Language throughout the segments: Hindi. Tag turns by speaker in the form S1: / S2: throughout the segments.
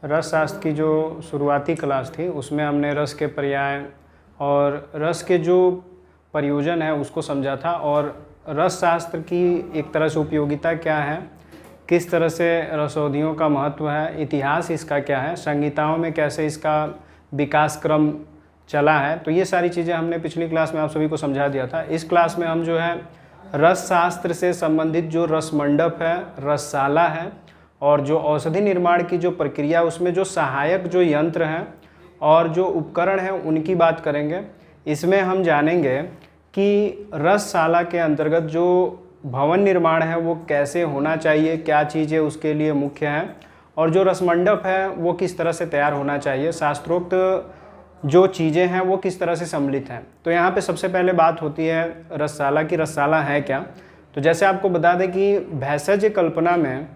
S1: रस शास्त्र की जो शुरुआती क्लास थी उसमें हमने रस के पर्याय और रस के जो प्रयोजन है उसको समझा था, और रस शास्त्र की एक तरह से उपयोगिता क्या है, किस तरह से रसौधियों का महत्व है, इतिहास इसका क्या है, संहिताओं में कैसे इसका विकास क्रम चला है। तो ये सारी चीज़ें हमने पिछली क्लास में आप सभी को समझा दिया था। इस क्लास में हम जो है रस शास्त्र से संबंधित जो रसमंडप है, रसशाला है और जो औषधि निर्माण की जो प्रक्रिया उसमें जो सहायक जो यंत्र हैं और जो उपकरण हैं उनकी बात करेंगे। इसमें हम जानेंगे कि रसशाला के अंतर्गत जो भवन निर्माण है वो कैसे होना चाहिए, क्या चीज़ें उसके लिए मुख्य हैं, और जो रसमंडप है वो किस तरह से तैयार होना चाहिए, शास्त्रोक्त जो चीज़ें हैं वो किस तरह से सम्मिलित हैं। तो यहाँ पे सबसे पहले बात होती है रसशाला की। रसशाला है क्या? तो जैसे आपको बता दें कि भेषज कल्पना में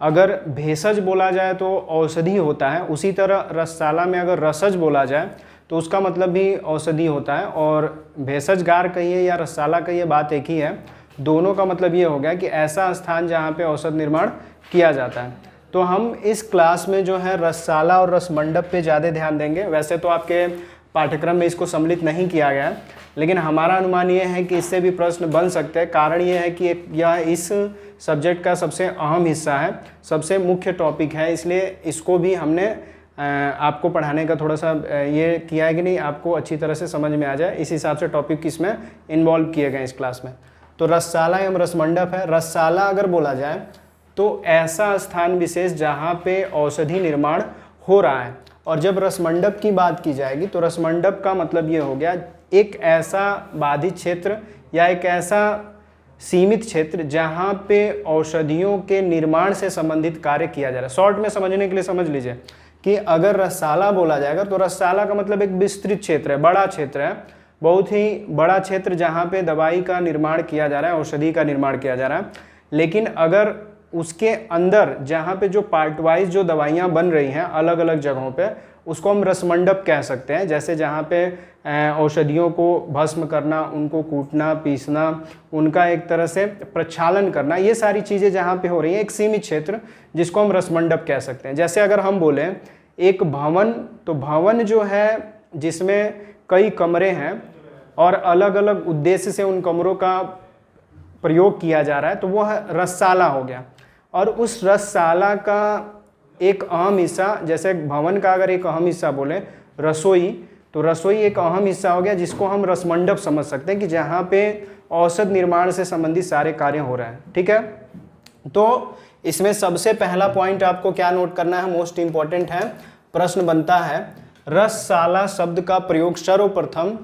S1: अगर भेषज बोला जाए तो औषधि होता है, उसी तरह रसशाला में अगर रसज बोला जाए तो उसका मतलब भी औषधि होता है। और भेषजगार कहिए या रसशाला कहिए, बात एक ही है। दोनों का मतलब ये हो गया कि ऐसा स्थान जहाँ पे औषध निर्माण किया जाता है। तो हम इस क्लास में जो है रसशाला और रसमंडप पे ज़्यादा ध्यान देंगे। वैसे तो आपके पाठ्यक्रम में इसको सम्मिलित नहीं किया गया है, लेकिन हमारा अनुमान ये है कि इससे भी प्रश्न बन सकते हैं। कारण ये है कि यह इस सब्जेक्ट का सबसे अहम हिस्सा है, सबसे मुख्य टॉपिक है, इसलिए इसको भी हमने आपको पढ़ाने का थोड़ा सा ये किया है कि नहीं आपको अच्छी तरह से समझ में आ जाए, इस हिसाब से टॉपिक इसमें इन्वॉल्व किए गए इस क्लास में। तो रसशाला एवं रसमंडप है। रसशाला अगर बोला जाए तो ऐसा स्थान विशेष जहाँ पे औषधि निर्माण हो रहा है, और जब रसमंडप की बात की जाएगी तो रसमंडप का मतलब ये हो गया एक ऐसा बाधित क्षेत्र या एक ऐसा सीमित क्षेत्र जहाँ पे औषधियों के निर्माण से संबंधित कार्य किया जा रहा है। शॉर्ट में समझने के लिए समझ लीजिए कि अगर रसशाला बोला जाएगा तो रसशाला का मतलब एक विस्तृत क्षेत्र है, बड़ा क्षेत्र है, बहुत ही बड़ा क्षेत्र जहाँ पे दवाई का निर्माण किया जा रहा है, औषधि का निर्माण किया जा रहा है। लेकिन अगर उसके अंदर जहाँ पे जो पार्ट वाइज जो दवाइयाँ बन रही हैं अलग अलग जगहों पे, उसको हम रसमंडप कह सकते हैं। जैसे जहाँ पे औषधियों को भस्म करना, उनको कूटना, पीसना, उनका एक तरह से प्रक्षालन करना, ये सारी चीज़ें जहाँ पे हो रही हैं, एक सीमित क्षेत्र जिसको हम रसमंडप कह सकते हैं। जैसे अगर हम बोलें एक भवन, तो भवन जो है जिसमें कई कमरे हैं और अलग अलग उद्देश्य से उन कमरों का प्रयोग किया जा रहा है, तो वह रसशाला हो गया। और उस रसशाला का एक अहम हिस्सा, जैसे भवन का अगर एक अहम हिस्सा बोले रसोई, तो रसोई एक अहम हिस्सा हो गया जिसको हम रसमंडप समझ सकते हैं कि जहाँ पे औषध निर्माण से संबंधित सारे कार्य हो रहे हैं। ठीक है, तो इसमें सबसे पहला पॉइंट आपको क्या नोट करना है, मोस्ट इंपॉर्टेंट है। प्रश्न बनता है रसशाला शब्द का प्रयोग सर्वप्रथम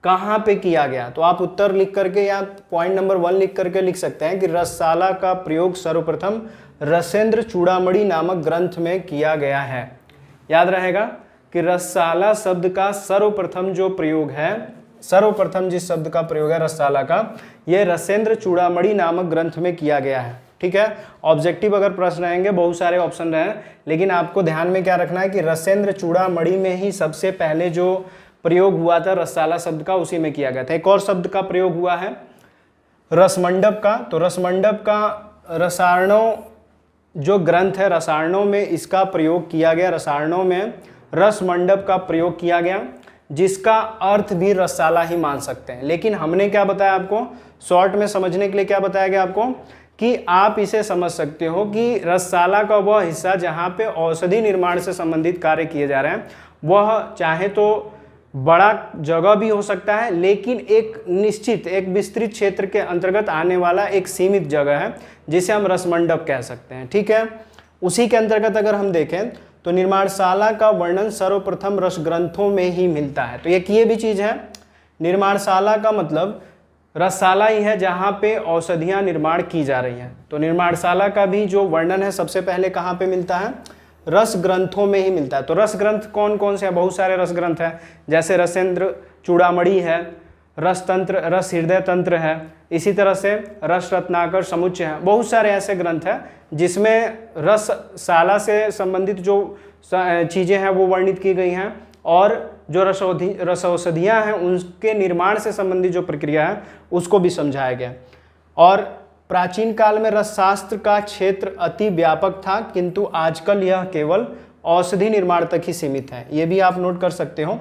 S1: कहाँ पे किया गया? तो आप उत्तर लिख करके या पॉइंट नंबर 1 लिख करके लिख सकते हैं कि रसशाला का प्रयोग सर्वप्रथम रसेंद्र चूड़ामणि नामक ग्रंथ में किया गया है। याद रहेगा कि रसशाला शब्द का सर्वप्रथम जो प्रयोग है, सर्वप्रथम जिस शब्द का प्रयोग है रसशाला का, यह रसेंद्र चूड़ामणि नामक ग्रंथ में किया गया है। ठीक है, ऑब्जेक्टिव अगर प्रश्न रहेंगे, बहुत सारे ऑप्शन रहे, लेकिन आपको ध्यान में क्या रखना है कि रसेंद्र चूड़ामणि में ही सबसे पहले जो प्रयोग हुआ था रसशाला शब्द का, उसी में किया गया था। एक और शब्द का प्रयोग हुआ है रसमंडप का। तो रसमंडप का रसायनों जो ग्रंथ है, रसायनों में इसका प्रयोग किया गया, रसायनों में रसमंडप का प्रयोग किया गया, जिसका अर्थ भी रसशाला ही मान सकते हैं। लेकिन हमने क्या बताया आपको, शॉर्ट में समझने के लिए क्या बताया गया आपको, कि आप इसे समझ सकते हो कि रसशाला का वह हिस्सा जहाँ पे औषधि निर्माण से संबंधित कार्य किए जा रहे हैं, वह चाहे तो बड़ा जगह भी हो सकता है, लेकिन एक निश्चित एक विस्तृत क्षेत्र के अंतर्गत आने वाला एक सीमित जगह है जिसे हम रसमंडप कह सकते हैं। ठीक है, उसी के अंतर्गत अगर हम देखें तो निर्माणशाला का वर्णन सर्वप्रथम रस ग्रंथों में ही मिलता है। तो एक ये भी चीज है, निर्माणशाला का मतलब रसशाला ही है जहाँ पे औषधियाँ निर्माण की जा रही हैं। तो निर्माणशाला का भी जो वर्णन है सबसे पहले कहाँ पे मिलता है, रस ग्रंथों में ही मिलता है। तो रस ग्रंथ कौन कौन से हैं? बहुत सारे रस ग्रंथ हैं, जैसे रसेंद्र चूड़ामणि है, रस तंत्र, रस हृदय तंत्र है, इसी तरह से रस रत्नाकर समुच्चय है। बहुत सारे ऐसे ग्रंथ हैं जिसमें रसशाला से संबंधित जो चीज़ें हैं वो वर्णित की गई हैं, और जो रसौषधियाँ हैं उनके निर्माण से संबंधित जो प्रक्रिया है उसको भी समझाया गया। और प्राचीन काल में रसशास्त्र का क्षेत्र अति व्यापक था, किंतु आजकल यह केवल औषधि निर्माण तक ही सीमित है। ये भी आप नोट कर सकते हो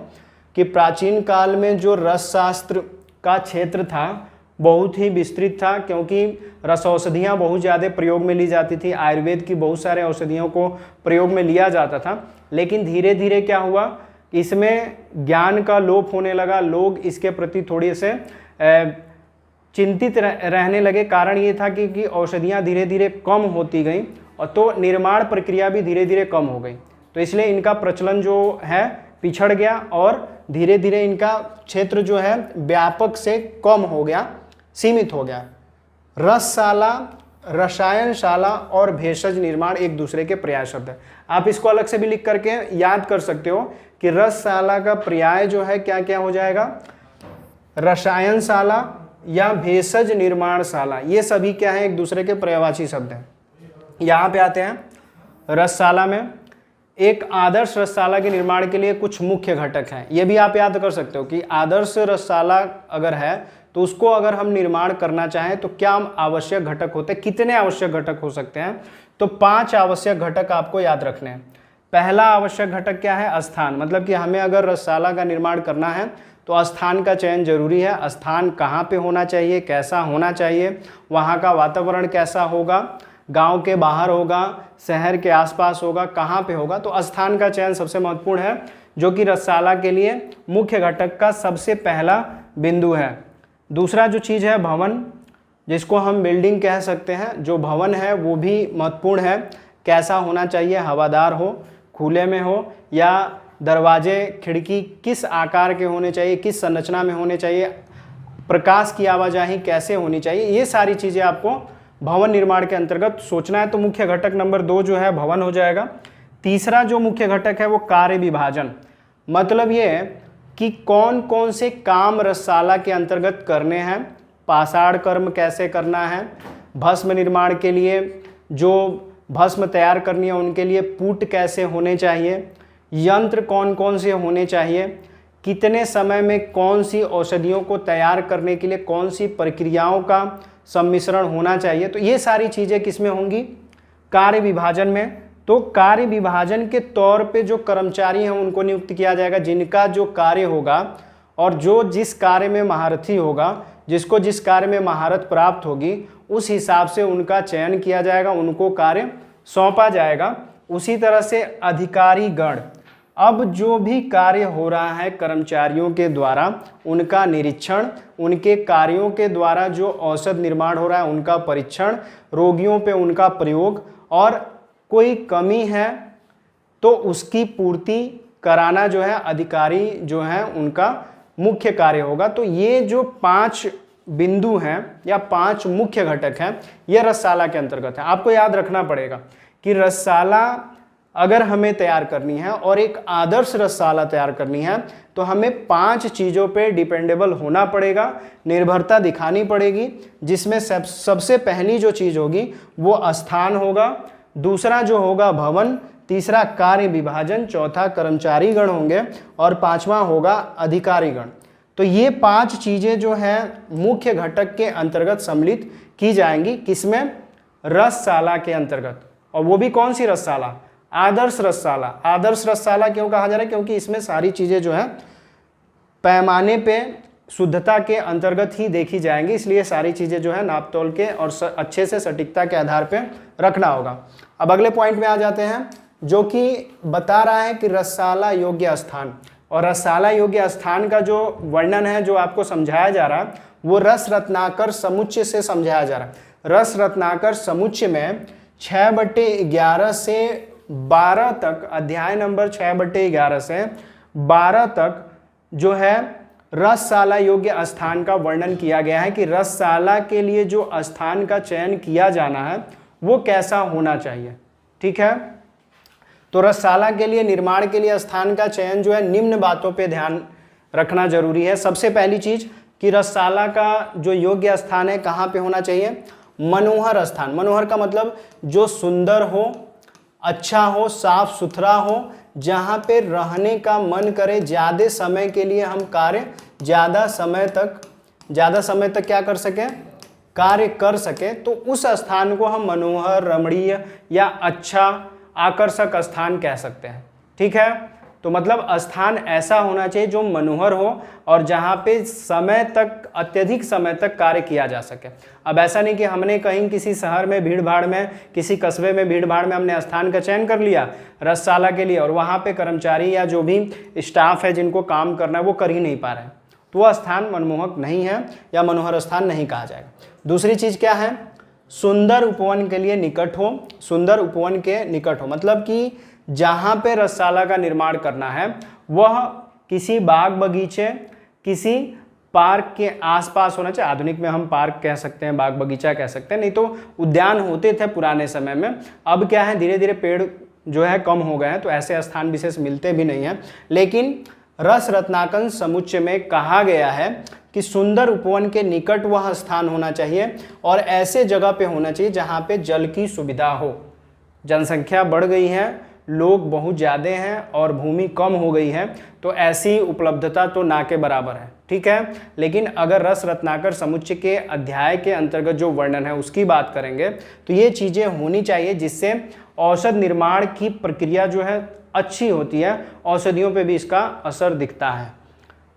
S1: कि प्राचीन काल में जो रस शास्त्र का क्षेत्र था बहुत ही विस्तृत था, क्योंकि रस औषधियाँ बहुत ज़्यादा प्रयोग में ली जाती थी। आयुर्वेद की बहुत सारे औषधियों को प्रयोग में लिया जाता था, लेकिन धीरे धीरे क्या हुआ, इसमें ज्ञान का लोप होने लगा, लोग इसके प्रति थोड़े से चिंतित रहने लगे। कारण ये था कि औषधियाँ धीरे धीरे कम होती गई और तो निर्माण प्रक्रिया भी धीरे धीरे कम हो गई, तो इसलिए इनका प्रचलन जो है पिछड़ गया और धीरे धीरे इनका क्षेत्र जो है व्यापक से कम हो गया, सीमित हो गया। रसशाला, रसायनशाला और भेषज निर्माण एक दूसरे के पर्याय शब्द है। आप इसको अलग से भी लिख करके याद कर सकते हो कि रसशाला का पर्याय जो है क्या क्या हो जाएगा, रसायनशाला या भेषज निर्माणशाला। ये सभी क्या है, एक दूसरे के पर्यायवाची शब्द हैं। यहाँ पे आते हैं रसशाला में। एक आदर्श रसशाला के निर्माण के लिए कुछ मुख्य घटक हैं, ये भी आप याद कर सकते हो कि आदर्श रसशाला अगर है तो उसको अगर हम निर्माण करना चाहें तो क्या आवश्यक घटक होते हैं, कितने आवश्यक घटक हो सकते हैं। तो 5 आवश्यक घटक आपको याद रखने हैं। पहला आवश्यक घटक क्या है, स्थान। मतलब कि हमें अगर रसशाला का निर्माण करना है तो स्थान का चयन जरूरी है। स्थान कहाँ पे होना चाहिए, कैसा होना चाहिए, वहाँ का वातावरण कैसा होगा, गांव के बाहर होगा, शहर के आसपास होगा, कहाँ पे होगा। तो स्थान का चयन सबसे महत्वपूर्ण है, जो कि रसशाला के लिए मुख्य घटक का सबसे पहला बिंदु है। दूसरा जो चीज़ है भवन, जिसको हम बिल्डिंग कह सकते हैं। जो भवन है वो भी महत्वपूर्ण है। कैसा होना चाहिए, हवादार हो, खुले में हो, या दरवाजे खिड़की किस आकार के होने चाहिए, किस संरचना में होने चाहिए, प्रकाश की आवाजाही कैसे होनी चाहिए, ये सारी चीज़ें आपको भवन निर्माण के अंतर्गत सोचना है। तो मुख्य घटक नंबर 2 जो है भवन हो जाएगा। तीसरा जो मुख्य घटक है वो कार्य विभाजन। मतलब ये कि कौन कौन से काम रसशाला के अंतर्गत करने हैं, पाषाण कर्म कैसे करना है, भस्म निर्माण के लिए जो भस्म तैयार करनी है उनके लिए पूट कैसे होने चाहिए, यंत्र कौन कौन से होने चाहिए, कितने समय में कौन सी औषधियों को तैयार करने के लिए कौन सी प्रक्रियाओं का सम्मिश्रण होना चाहिए। तो ये सारी चीज़ें किसमें होंगी, कार्य विभाजन में। तो कार्य विभाजन के तौर पे जो कर्मचारी हैं उनको नियुक्त किया जाएगा, जिनका जो कार्य होगा और जो जिस कार्य में महारथी होगा, जिसको जिस कार्य में महारत प्राप्त होगी, उस हिसाब से उनका चयन किया जाएगा, उनको कार्य सौंपा जाएगा। उसी तरह से अधिकारी गण, अब जो भी कार्य हो रहा है कर्मचारियों के द्वारा उनका निरीक्षण, उनके कार्यों के द्वारा जो औषध निर्माण हो रहा है उनका परीक्षण, रोगियों पे उनका प्रयोग, और कोई कमी है तो उसकी पूर्ति कराना जो है अधिकारी जो है उनका मुख्य कार्य होगा। तो ये जो 5 बिंदु हैं या 5 मुख्य घटक हैं, ये रसशाला के अंतर्गत है। आपको याद रखना पड़ेगा कि रसशाला अगर हमें तैयार करनी है और एक आदर्श रसशाला तैयार करनी है तो हमें 5 चीज़ों पे डिपेंडेबल होना पड़ेगा, निर्भरता दिखानी पड़ेगी। जिसमें सबसे पहली जो चीज़ होगी वो स्थान होगा, दूसरा जो होगा भवन, तीसरा कार्य विभाजन, चौथा कर्मचारीगण होंगे और 5वां होगा अधिकारीगण। तो ये 5 चीज़ें जो हैं मुख्य घटक के अंतर्गत सम्मिलित की जाएंगी। किसमें, रसशाला के अंतर्गत। और वो भी कौन सी रसशाला, आदर्श रसशाला। आदर्श रसशाला क्यों कहा जा रहा है, क्योंकि इसमें सारी चीज़ें जो है पैमाने पे शुद्धता के अंतर्गत ही देखी जाएंगी, इसलिए सारी चीज़ें जो है नाप तोल के और अच्छे से सटीकता के आधार पे रखना होगा। अब अगले पॉइंट में आ जाते हैं, जो कि बता रहा है कि रसशाला योग्य स्थान। और रसशाला योग्य स्थान का जो वर्णन है, जो आपको समझाया जा रहा है, वो रस रत्नाकर समुच्चय से समझाया जा रहा है। रस रत्नाकर समुच्चय में 6/11 से 12 तक, अध्याय नंबर 6/11 से 12 तक जो है रसशाला योग्य स्थान का वर्णन किया गया है कि रसशाला के लिए जो स्थान का चयन किया जाना है वो कैसा होना चाहिए। ठीक है, तो रसशाला के लिए निर्माण के लिए स्थान का चयन जो है निम्न बातों पे ध्यान रखना जरूरी है। सबसे पहली चीज कि रसशाला का जो योग्य स्थान है कहाँ पे होना चाहिए, मनोहर स्थान। मनोहर का मतलब जो सुंदर हो, अच्छा हो, साफ सुथरा हो, जहाँ पे रहने का मन करे, ज़्यादा समय के लिए हम कार्य ज़्यादा समय तक क्या कर सकें, कार्य कर सके, तो उस स्थान को हम मनोहर, रमणीय या अच्छा आकर्षक स्थान कह सकते हैं। ठीक है, तो मतलब स्थान ऐसा होना चाहिए जो मनोहर हो और जहाँ पे समय तक, अत्यधिक समय तक कार्य किया जा सके। अब ऐसा नहीं कि हमने कहीं किसी शहर में भीड़ भाड़ में, किसी कस्बे में भीड़ भाड़ में हमने स्थान का चयन कर लिया रसशाला के लिए और वहाँ पे कर्मचारी या जो भी स्टाफ है जिनको काम करना है वो कर ही नहीं पा रहे हैं, तो वह स्थान मनमोहक नहीं है या मनोहर स्थान नहीं कहा जाएगा। दूसरी चीज़ क्या है, सुंदर उपवन के लिए निकट हो, सुंदर उपवन के निकट हो, मतलब कि जहाँ पे रसशाला का निर्माण करना है वह किसी बाग बगीचे, किसी पार्क के आसपास होना चाहिए। आधुनिक में हम पार्क कह सकते हैं, बाग बगीचा कह सकते हैं, नहीं तो उद्यान होते थे पुराने समय में। अब क्या है, धीरे धीरे पेड़ जो है कम हो गए हैं, तो ऐसे स्थान विशेष मिलते भी नहीं हैं। लेकिन रस रत्नाकर समुच्चय में कहा गया है कि सुंदर उपवन के निकट वह स्थान होना चाहिए और ऐसे जगह पे होना चाहिए जहाँ पे जल की सुविधा हो। जनसंख्या बढ़ गई है, लोग बहुत ज़्यादा हैं और भूमि कम हो गई है, तो ऐसी उपलब्धता तो ना के बराबर है। ठीक है, लेकिन अगर रस रत्नाकर समुच्चय के अध्याय के अंतर्गत जो वर्णन है उसकी बात करेंगे तो ये चीज़ें होनी चाहिए जिससे औषध निर्माण की प्रक्रिया जो है अच्छी होती है, औषधियों पे भी इसका असर दिखता है।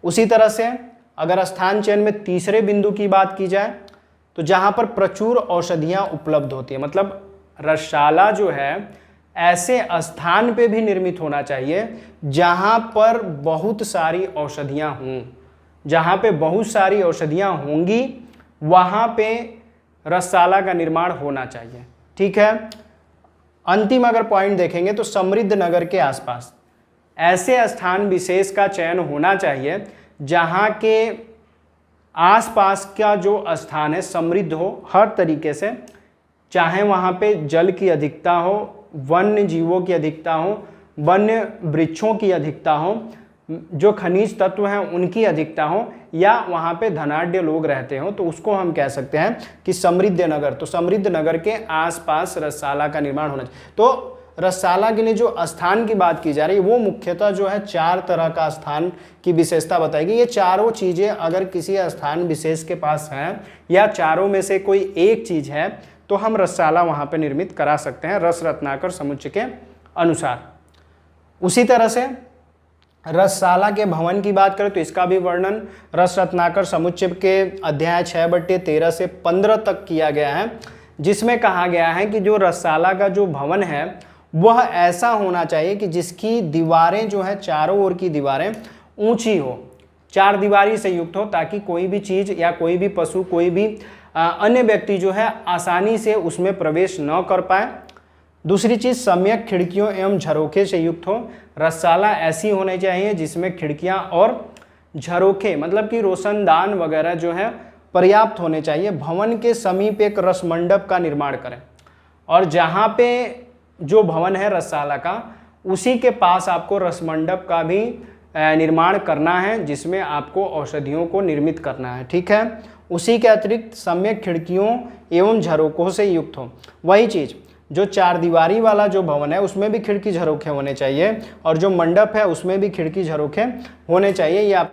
S1: उसी तरह से अगर स्थान चयन में तीसरे बिंदु की बात की जाए तो जहाँ पर प्रचुर औषधियाँ उपलब्ध होती है, मतलब रसशाला जो है ऐसे स्थान पे भी निर्मित होना चाहिए जहाँ पर बहुत सारी औषधियाँ हों। जहाँ पे बहुत सारी औषधियाँ होंगी वहाँ पे रसशाला का निर्माण होना चाहिए। ठीक है, अंतिम अगर पॉइंट देखेंगे तो समृद्ध नगर के आसपास ऐसे स्थान विशेष का चयन होना चाहिए जहाँ के आसपास का जो स्थान है समृद्ध हो हर तरीके से, चाहे वहाँ पे जल की अधिकता हो, वन्य जीवों की अधिकता हो, वन्य वृक्षों की अधिकता हो, जो खनिज तत्व हैं उनकी अधिकता हो, या वहाँ पे धनाढ्य लोग रहते हो, तो उसको हम कह सकते हैं कि समृद्ध नगर। तो समृद्ध नगर के आसपास रसशाला का निर्माण होना चाहिए। तो रसशाला के लिए जो स्थान की बात की जा रही है वो मुख्यतः जो है 4 तरह का स्थान की विशेषता बताएगी। ये चारों चीज़ें अगर किसी स्थान विशेष के पास हैं या चारों में से कोई एक चीज़ है तो हम रसशाला वहाँ पे निर्मित करा सकते हैं रस रत्नाकर समुच्चय के अनुसार। उसी तरह से रसशाला के भवन की बात करें तो इसका भी वर्णन रस रत्नाकर समुच्चय के अध्याय 6/13 से 15 तक किया गया है, जिसमें कहा गया है कि जो रसशाला का जो भवन है वह ऐसा होना चाहिए कि जिसकी दीवारें जो है चारों ओर की दीवारें ऊंची हो, 4 दीवारी से युक्त हो, ताकि कोई भी चीज़ या कोई भी पशु, कोई भी अन्य व्यक्ति जो है आसानी से उसमें प्रवेश न कर पाए। दूसरी चीज़, सम्यक खिड़कियों एवं झरोखे से युक्त हो। रसशाला ऐसी होनी चाहिए जिसमें खिड़कियां और झरोखे, मतलब कि रोशनदान वगैरह जो है पर्याप्त होने चाहिए। भवन के समीप एक रस मंडप का निर्माण करें और जहाँ पे जो भवन है रसशाला का उसी के पास आपको रस मंडप का भी निर्माण करना है, जिसमें आपको औषधियों को निर्मित करना है। ठीक है, उसी के अतिरिक्त सम्यक खिड़कियों एवं झरोकों से युक्त हो। वही चीज़, जो 4 दीवारी वाला जो भवन है उसमें भी खिड़की झरोखे होने चाहिए और जो मंडप है उसमें भी खिड़की झरोखे होने चाहिए। ये